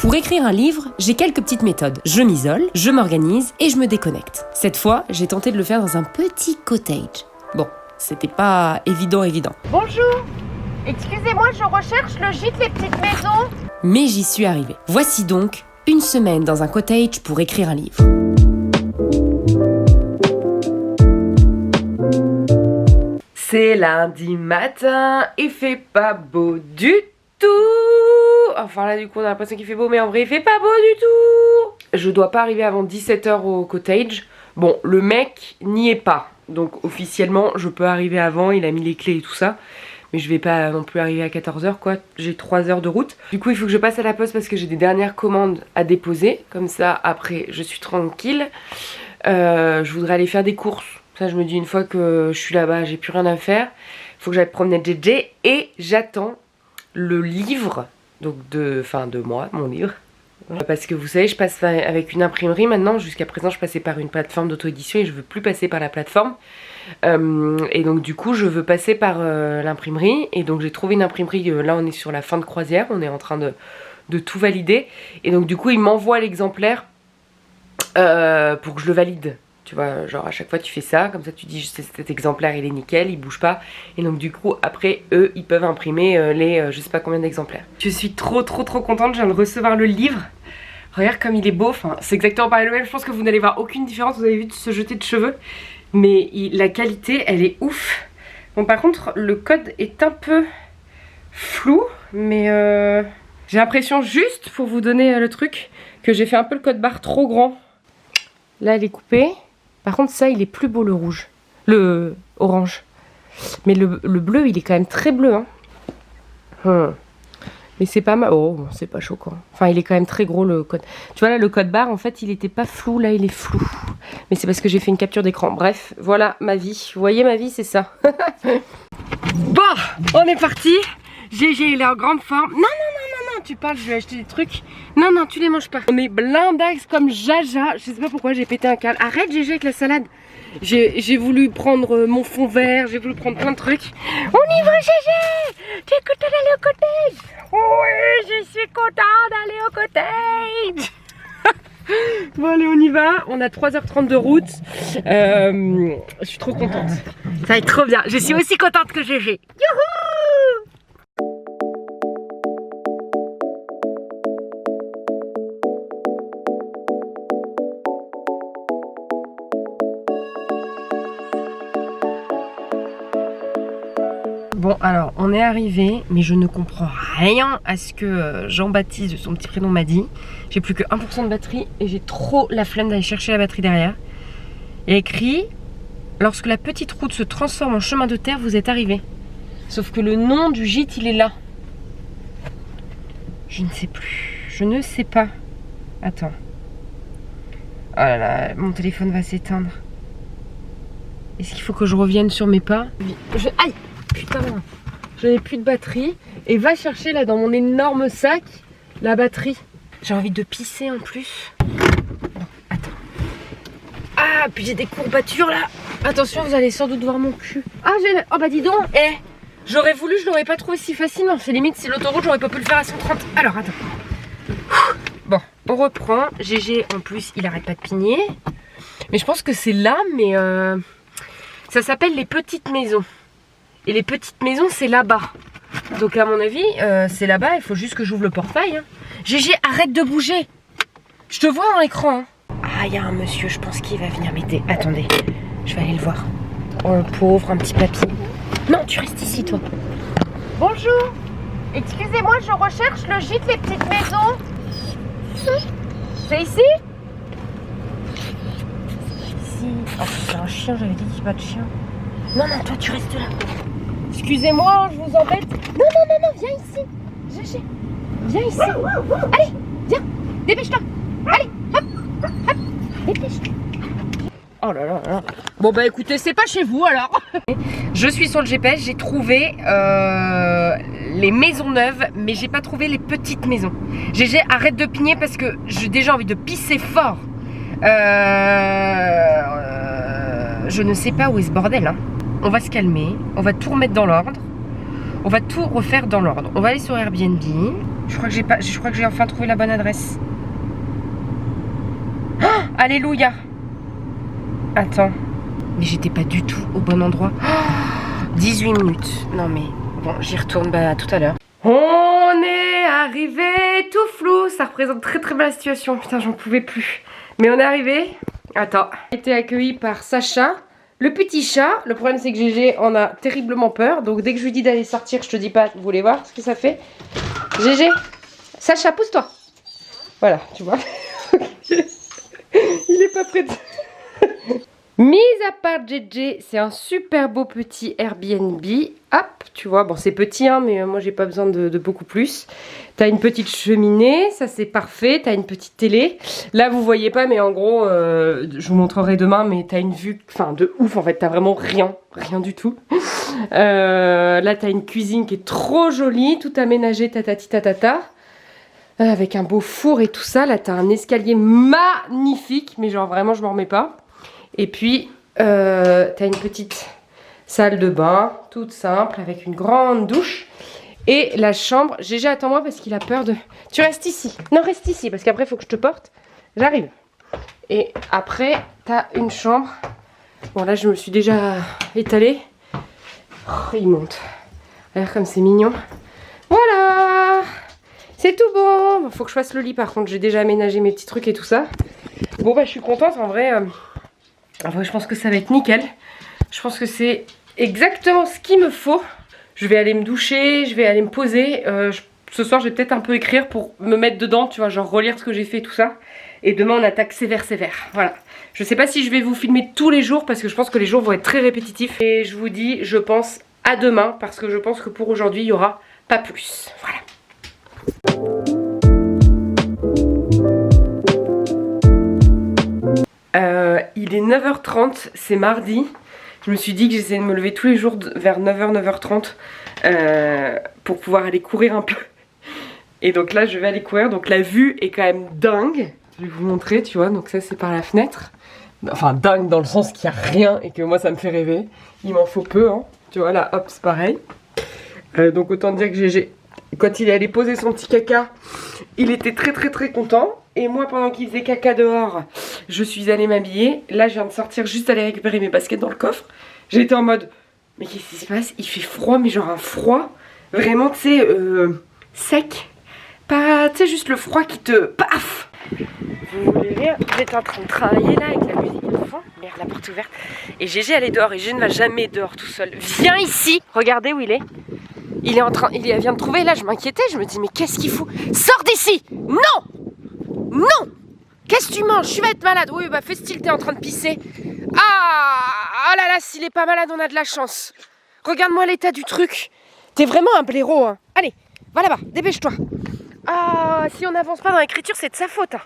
Pour écrire un livre, j'ai quelques petites méthodes. Je m'isole, je m'organise et je me déconnecte. Cette fois, j'ai tenté de le faire dans un petit cottage. Bon, c'était pas évident. Bonjour, excusez-moi, je recherche le gîte Les Petites Maisons. Mais j'y suis arrivée. Voici donc une semaine dans un cottage pour écrire un livre. C'est lundi matin, il fait pas beau du tout. Enfin là du coup on a l'impression qu'il fait beau mais en vrai il fait pas beau du tout. Je dois pas arriver avant 17h au cottage. Bon, le mec n'y est pas, donc officiellement je peux arriver avant, il a mis les clés et tout ça. Mais je vais pas non plus arriver à 14h quoi, j'ai 3 heures de route. Du coup il faut que je passe à la poste parce que j'ai des dernières commandes à déposer. Comme ça après je suis tranquille. Je voudrais aller faire des courses. Ça je me dis une fois que je suis là-bas j'ai plus rien à faire. Il faut que j'aille promener JJ et j'attends le livre. Donc de moi, mon livre. Parce que vous savez je passe avec une imprimerie maintenant. Jusqu'à présent je passais par une plateforme d'auto-édition et je veux plus passer par la plateforme. Et donc du coup je veux passer par l'imprimerie. Et donc j'ai trouvé une imprimerie, là on est sur la fin de croisière. On est en train de tout valider. Et donc du coup il m'envoie l'exemplaire pour que je le valide. Tu vois, genre à chaque fois tu fais ça, comme ça tu dis cet exemplaire il est nickel, il bouge pas. Et donc du coup après eux ils peuvent imprimer les je sais pas combien d'exemplaires. Je suis trop contente, je viens de recevoir le livre. Regarde comme il est beau, enfin c'est exactement pareil le même, je pense que vous n'allez voir aucune différence, vous avez vu se jeter de cheveux. Mais la qualité elle est ouf. Bon par contre le code est un peu flou, mais j'ai l'impression juste pour vous donner le truc que j'ai fait un peu le code barre trop grand. Là elle est coupée. Par contre ça il est plus beau le rouge, le orange. Mais le bleu il est quand même très bleu hein. Mais c'est pas mal, oh c'est pas choquant. Enfin il est quand même très gros le code. Tu vois là le code barre en fait il était pas flou, là il est flou. Mais c'est parce que j'ai fait une capture d'écran. Bref voilà ma vie, vous voyez ma vie c'est ça. Bon on est parti. GG il est en grande forme. Non tu parles, je vais acheter des trucs. Non tu les manges pas. On est blindax comme Jaja. Je sais pas pourquoi j'ai pété un câble. Arrête GG avec la salade. J'ai voulu prendre mon fond vert, j'ai voulu prendre plein de trucs. On y va GG. Tu es content d'aller au cottage? Oui je suis content d'aller au cottage. Bon allez on y va. On a 3h30 de route. Je suis trop contente. Ça va être trop bien. Je suis aussi contente que GG. Youhou. Bon alors on est arrivé mais je ne comprends rien à ce que Jean-Baptiste de son petit prénom m'a dit. J'ai plus que 1% de batterie et j'ai trop la flemme d'aller chercher la batterie derrière. Il y a écrit lorsque la petite route se transforme en chemin de terre vous êtes arrivé. Sauf que le nom du gîte il est là. Je ne sais plus. Je ne sais pas. Attends. Oh là là mon téléphone va s'éteindre. Est-ce qu'il faut que je revienne sur mes pas? Aïe. Putain, je n'ai plus de batterie. Et va chercher là dans mon énorme sac la batterie. J'ai envie de pisser en plus. Non, attends. Ah, puis j'ai des courbatures là. Attention, vous allez sans doute voir mon cul. Ah, oh bah dis donc. J'aurais voulu, je l'aurais pas trouvé si facilement. C'est limite, c'est l'autoroute, j'aurais pas pu le faire à 130. Alors, attends. Bon, on reprend. GG en plus, il arrête pas de pigner. Mais je pense que c'est là, mais ça s'appelle les petites maisons. Et les petites maisons c'est là-bas. Donc à mon avis c'est là-bas. Il faut juste que j'ouvre le portail hein. GG arrête de bouger. Je te vois dans l'écran hein. Ah il y a un monsieur je pense qu'il va venir m'aider. Attendez je vais aller le voir. Oh le pauvre un petit papy. Non tu restes ici toi. Bonjour, excusez-moi je recherche le gîte Les Petites Maisons. C'est ici? Ici. Oh c'est un chien, j'avais dit qu'il n'y a pas de chien. Non toi tu restes là. Excusez-moi, je vous embête. Non, viens ici. GG. Viens ici. Allez, viens. Dépêche-toi. Allez, hop, dépêche-toi. Oh là là. Bon bah écoutez, c'est pas chez vous alors. Je suis sur le GPS, j'ai trouvé les maisons neuves, mais j'ai pas trouvé les petites maisons. GG, arrête de pigner parce que j'ai déjà envie de pisser fort. Je ne sais pas où est ce bordel hein. On va se calmer, on va tout remettre dans l'ordre. On va tout refaire dans l'ordre. On va aller sur Airbnb. Je crois que j'ai enfin trouvé la bonne adresse. Oh, alléluia. Attends. Mais j'étais pas du tout au bon endroit. Oh, 18 minutes. Non mais bon, j'y retourne tout à l'heure. On est arrivé tout flou. Ça représente très très bien la situation. Putain, j'en pouvais plus. Mais on est arrivé. Attends. J'ai été accueilli par Sacha, le petit chat. Le problème c'est que Gégé en a terriblement peur. Donc dès que je lui dis d'aller sortir, je te dis pas, vous voulez voir ce que ça fait? Gégé, Sacha, pousse-toi. Voilà, tu vois. Il est pas prêt de... Mis à part JJ, c'est un super beau petit Airbnb. Hop, tu vois, bon c'est petit hein, mais moi j'ai pas besoin de beaucoup plus. T'as une petite cheminée, ça c'est parfait. T'as une petite télé. Là vous voyez pas, mais en gros, je vous montrerai demain, mais t'as une vue, enfin de ouf en fait. T'as vraiment rien du tout. Là t'as une cuisine qui est trop jolie, tout aménagé, tatati tatata. Avec un beau four et tout ça. Là t'as un escalier magnifique, mais genre vraiment je m'en remets pas. Et puis, t'as une petite salle de bain, toute simple, avec une grande douche. Et la chambre, Gégé, attends-moi parce qu'il a peur de... Tu restes ici. Non, reste ici, parce qu'après, il faut que je te porte. J'arrive. Et après, t'as une chambre. Bon, là, je me suis déjà étalée. Oh, il monte. Regarde comme c'est mignon. Voilà. C'est tout bon. Faut que je fasse le lit, par contre. J'ai déjà aménagé mes petits trucs et tout ça. Bon, bah, je suis contente, en vrai... En vrai, je pense que ça va être nickel. Je pense que c'est exactement ce qu'il me faut. Je vais aller me doucher, je vais aller me poser. Ce soir, je vais peut-être un peu écrire pour me mettre dedans, tu vois, genre relire ce que j'ai fait, tout ça. Et demain, on attaque sévère. Voilà. Je sais pas si je vais vous filmer tous les jours parce que je pense que les jours vont être très répétitifs. Et je vous dis, je pense à demain parce que je pense que pour aujourd'hui, il n'y aura pas plus. Voilà. Il est 9h30, c'est mardi. Je me suis dit que j'essayais de me lever tous les jours vers 9h, 9h30 pour pouvoir aller courir un peu. Et donc là, je vais aller courir. Donc la vue est quand même dingue. Je vais vous montrer, tu vois. Donc ça, c'est par la fenêtre. Enfin, dingue dans le sens qu'il n'y a rien et que moi, ça me fait rêver. Il m'en faut peu, hein. Tu vois, là, hop, c'est pareil. Donc autant dire que Gégé, quand il est allé poser son petit caca, il était très content. Et moi, pendant qu'il faisait caca dehors, je suis allée m'habiller. Là, je viens de sortir, juste aller récupérer mes baskets dans le coffre. J'étais en mode, mais qu'est-ce qui se passe? Il fait froid, mais genre un froid vraiment, tu sais, sec. Pas, tu sais, juste le froid qui te... Paf! Vous voulez rire? J'étais en train de travailler là avec la musique de fond. Merde, la porte est ouverte. Et Gégé, elle est dehors. Et Gégé ne va jamais dehors tout seul. Viens ici! Regardez où il est. Il vient de trouver. Là, je m'inquiétais. Je me dis, mais qu'est-ce qu'il fout? Sors d'ici! Non! Non! Qu'est-ce que tu manges? Je vais être malade. Oui, bah fais style, t'es en train de pisser. Ah! Oh là là, s'il est pas malade, on a de la chance. Regarde-moi l'état du truc. T'es vraiment un blaireau, hein. Allez, va là-bas, dépêche-toi. Ah, si on n'avance pas dans l'écriture, c'est de sa faute. Hein.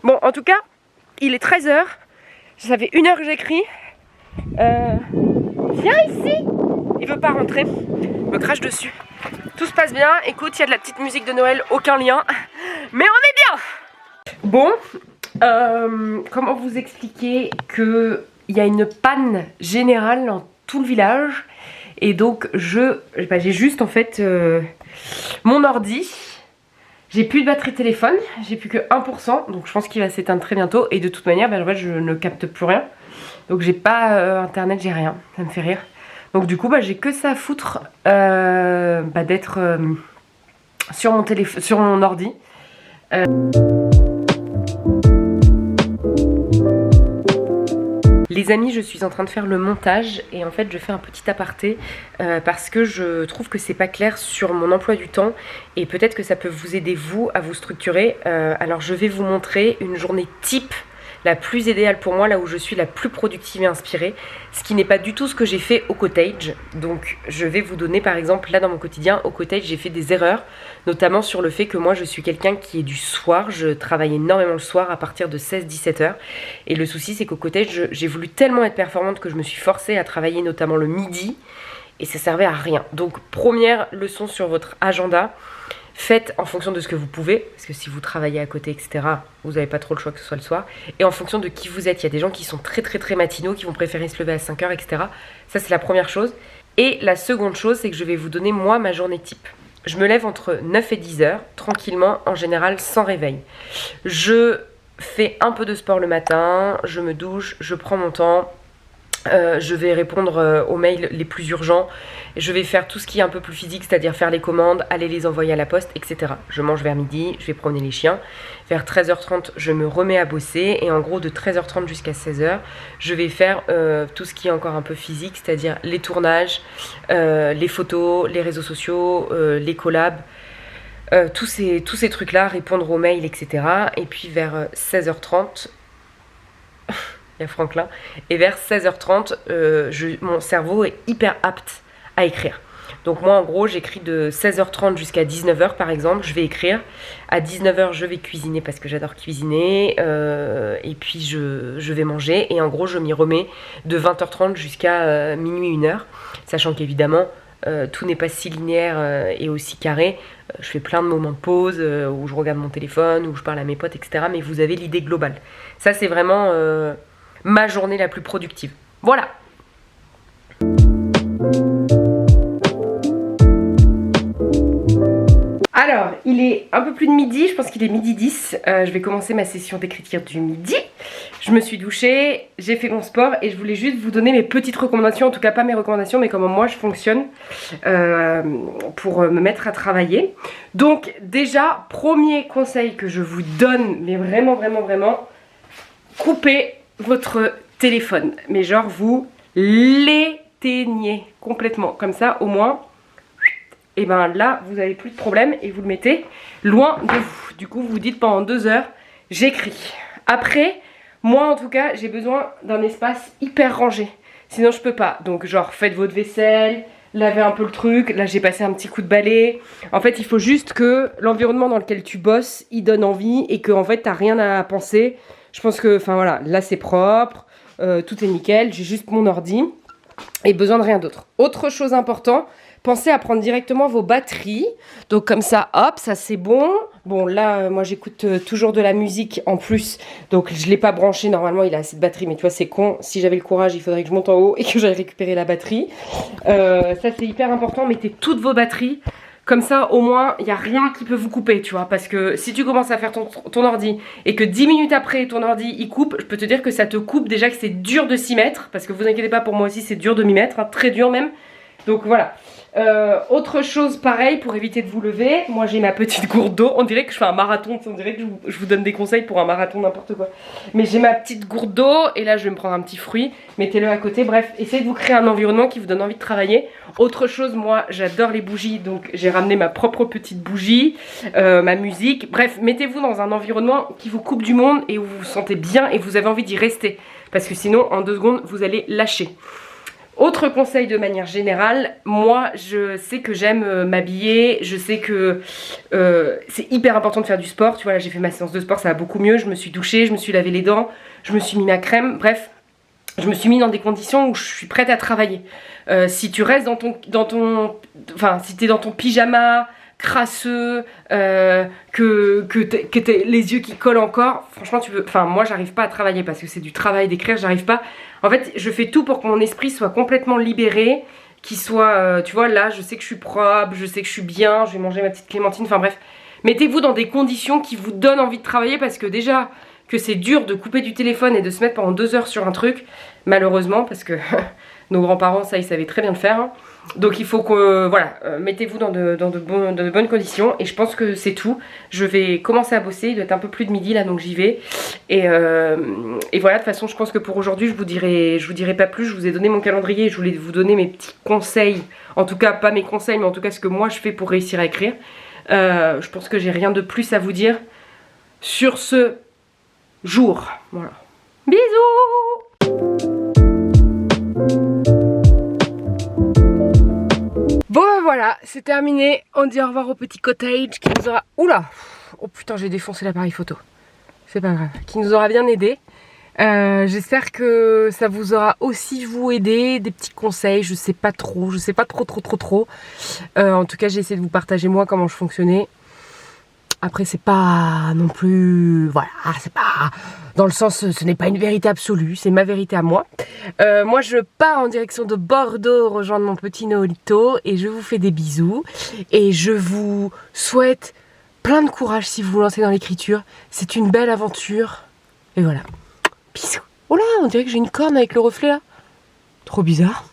Bon, en tout cas, il est 13h. Ça fait 1 heure que j'écris. Viens ici! Il veut pas rentrer. Il me crache dessus. Tout se passe bien. Écoute, il y a de la petite musique de Noël, aucun lien. Mais on est bien! Bon, comment vous expliquer qu'il y a une panne générale dans tout le village. Et donc, j'ai juste en fait mon ordi. J'ai plus de batterie téléphone, j'ai plus que 1%, donc je pense qu'il va s'éteindre très bientôt. Et de toute manière, en fait, je ne capte plus rien. Donc j'ai pas internet, j'ai rien, ça me fait rire. Donc du coup, j'ai que ça à foutre d'être sur mon téléphone, sur mon ordi. Les amis, je suis en train de faire le montage et en fait je fais un petit aparté parce que je trouve que c'est pas clair sur mon emploi du temps et peut-être que ça peut vous aider vous à vous structurer. Alors je vais vous montrer une journée type la plus idéale pour moi, là où je suis la plus productive et inspirée, ce qui n'est pas du tout ce que j'ai fait au cottage. Donc je vais vous donner par exemple, là dans mon quotidien, au cottage j'ai fait des erreurs, notamment sur le fait que moi je suis quelqu'un qui est du soir, je travaille énormément le soir à partir de 16-17 heures, et le souci c'est qu'au cottage j'ai voulu tellement être performante que je me suis forcée à travailler notamment le midi, et ça servait à rien. Donc première leçon sur votre agenda, faites en fonction de ce que vous pouvez, parce que si vous travaillez à côté, etc., vous n'avez pas trop le choix que ce soit le soir, et en fonction de qui vous êtes. Il y a des gens qui sont très matinaux, qui vont préférer se lever à 5h, etc. Ça, c'est la première chose. Et la seconde chose, c'est que je vais vous donner, moi, ma journée type. Je me lève entre 9 et 10 heures, tranquillement, en général sans réveil. Je fais un peu de sport le matin, je me douche, je prends mon temps. Je vais répondre aux mails les plus urgents. Je vais faire tout ce qui est un peu plus physique, c'est-à-dire faire les commandes, aller les envoyer à la poste, etc. Je mange vers midi, je vais promener les chiens. Vers 13h30, je me remets à bosser. Et en gros, de 13h30 jusqu'à 16h, je vais faire tout ce qui est encore un peu physique, c'est-à-dire les tournages, les photos, les réseaux sociaux, les collabs. Tous ces trucs-là, répondre aux mails, etc. Et puis vers 16h30... il y a Franklin, et vers 16h30, mon cerveau est hyper apte à écrire. Donc moi en gros j'écris de 16h30 jusqu'à 19h par exemple, je vais écrire. À 19h je vais cuisiner parce que j'adore cuisiner, et puis je vais manger, et en gros je m'y remets de 20h30 jusqu'à minuit 1h, sachant qu'évidemment tout n'est pas si linéaire et aussi carré. Je fais plein de moments de pause où je regarde mon téléphone, où je parle à mes potes, etc. Mais vous avez l'idée globale. Ça c'est vraiment... ma journée la plus productive. Voilà. Alors, il est un peu plus de midi, je pense qu'il est midi 10. Je vais commencer ma session d'écriture du midi. Je me suis douchée, j'ai fait mon sport et je voulais juste vous donner mes petites recommandations, en tout cas pas mes recommandations, mais comment moi je fonctionne pour me mettre à travailler. Donc déjà, premier conseil que je vous donne, mais vraiment, coupez votre téléphone, mais genre vous l'éteignez complètement, comme ça au moins, et ben là vous avez plus de problème et vous le mettez loin de vous. Du coup vous dites pendant 2 heures j'écris. Après moi en tout cas j'ai besoin d'un espace hyper rangé, sinon je peux pas. Donc genre faites votre vaisselle, lavez un peu le truc. Là j'ai passé un petit coup de balai. En fait il faut juste que l'environnement dans lequel tu bosses il donne envie et que en fait t'as rien à penser. Je pense que, enfin voilà, là c'est propre, tout est nickel, j'ai juste mon ordi et besoin de rien d'autre. Autre chose importante, pensez à prendre directement vos batteries. Donc comme ça, hop, ça c'est bon. Bon là, moi j'écoute toujours de la musique en plus, donc je ne l'ai pas branché, normalement il a assez de batterie, mais tu vois c'est con. Si j'avais le courage, il faudrait que je monte en haut et que j'aille récupérer la batterie. Ça c'est hyper important, mettez toutes vos batteries. Comme ça, au moins, il n'y a rien qui peut vous couper, tu vois. Parce que si tu commences à faire ton ordi et que 10 minutes après, ton ordi, il coupe, je peux te dire que ça te coupe. Déjà que c'est dur de s'y mettre. Parce que vous inquiétez pas, pour moi aussi, c'est dur de m'y mettre. Hein, très dur même. Donc voilà. Autre chose pareil pour éviter de vous lever, moi j'ai ma petite gourde d'eau. On dirait que je fais un marathon, on dirait que je vous donne des conseils pour un marathon, n'importe quoi. Mais j'ai ma petite gourde d'eau et là je vais me prendre un petit fruit, mettez-le à côté. Bref, essayez de vous créer un environnement qui vous donne envie de travailler. Autre chose, moi j'adore les bougies, donc j'ai ramené ma propre petite bougie, ma musique. Bref, mettez-vous dans un environnement qui vous coupe du monde et où vous vous sentez bien et vous avez envie d'y rester. Parce que sinon en 2 secondes vous allez lâcher. Autre conseil de manière générale, moi je sais que j'aime m'habiller, je sais que c'est hyper important de faire du sport. Tu vois là j'ai fait ma séance de sport, ça va beaucoup mieux, je me suis douchée, je me suis lavé les dents, je me suis mis ma crème, bref, je me suis mis dans des conditions où je suis prête à travailler. Si tu restes si t'es dans ton pyjama crasseux, que t'aies les yeux qui collent encore, franchement moi j'arrive pas à travailler parce que c'est du travail d'écrire, j'arrive pas. En fait je fais tout pour que mon esprit soit complètement libéré, qu'il soit, tu vois là je sais que je suis propre, je sais que je suis bien, je vais manger ma petite clémentine, enfin bref. Mettez-vous dans des conditions qui vous donnent envie de travailler parce que déjà que c'est dur de couper du téléphone et de se mettre pendant 2 heures sur un truc, malheureusement parce que nos grands-parents ça ils savaient très bien le faire, hein. Donc il faut que, voilà, mettez-vous dans de bonnes conditions. Et je pense que c'est tout. Je vais commencer à bosser, il doit être un peu plus de midi là, donc j'y vais. Et voilà, de toute façon je pense que pour aujourd'hui je vous dirai pas plus. Je vous ai donné mon calendrier, je voulais vous donner mes petits conseils. En tout cas pas mes conseils, mais en tout cas ce que moi je fais pour réussir à écrire. Je pense que j'ai rien de plus à vous dire sur ce jour. Voilà. Bisous. Bon voilà, c'est terminé. On dit au revoir au petit cottage qui nous aura... Oula! Oh putain, j'ai défoncé l'appareil photo. C'est pas grave. Qui nous aura bien aidé. J'espère que ça vous aura aussi vous aidé. Des petits conseils, je sais pas trop. Je sais pas trop. En tout cas, j'ai essayé de vous partager moi comment je fonctionnais. Après, c'est pas non plus... Voilà, c'est pas... Dans le sens, ce n'est pas une vérité absolue, c'est ma vérité à moi. Moi, je pars en direction de Bordeaux, rejoindre mon petit Nolito, et je vous fais des bisous. Et je vous souhaite plein de courage si vous vous lancez dans l'écriture. C'est une belle aventure. Et voilà. Bisous. Oh là, on dirait que j'ai une corne avec le reflet là. Trop bizarre.